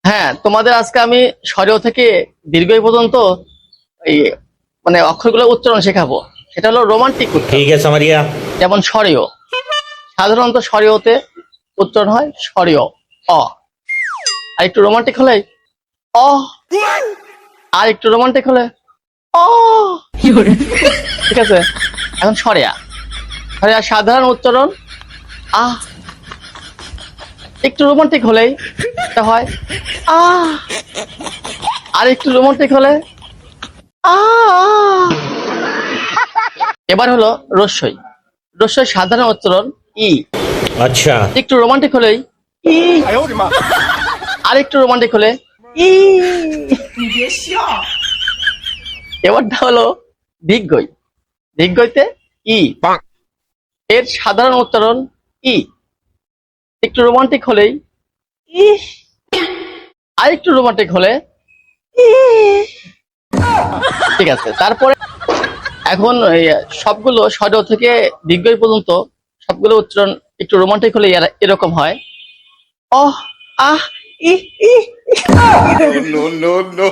হ্যাঁ, তোমাদের আজকে আমি স্বরেও থেকে দীর্ঘই পর্যন্ত এই মানে অক্ষরগুলো উচ্চারণ শেখাবো। সেটা হলো রোমান্টিক উচ্চারণ। ठीक है समझ गया। যেমন স্বরেও, সাধারণত স্বরেওতে উচ্চারণ হয় স্বরেও অ। আর একটু রোমান্টিক হলে অ, আর একটু রোমান্টিক হলে অ। ঠিক আছে, এখন সরেয়া। সরেয়া সাধারণ উচ্চারণ আ, একটু রোমান্টিক হলেই এটা হয় আ, আর একটু রোমান্টিক হলে আ। এবার হলো রস্যই। রস্যই সাধারণ উচ্চারণ ই, अच्छा একটু রোমান্টিক হলেই ই, আর একটু রোমান্টিক হলে ই। এবারটা হলো দীর্ঘই। দীর্ঘইতে ই, এর সাধারণ উচ্চারণ ই, একটু রোমান্টিক হলেই ই, আর একটু রোমান্টিক হলে ই। ঠিক আছে, তারপরে এখন এই সবগুলো স্বরেও থেকে দীর্ঘই পর্যন্ত সবগুলো উচ্চারণ একটু রোমান্টিক হলে এরকম হয় অহ, আহ, ই, ই, আহ। No, no, no.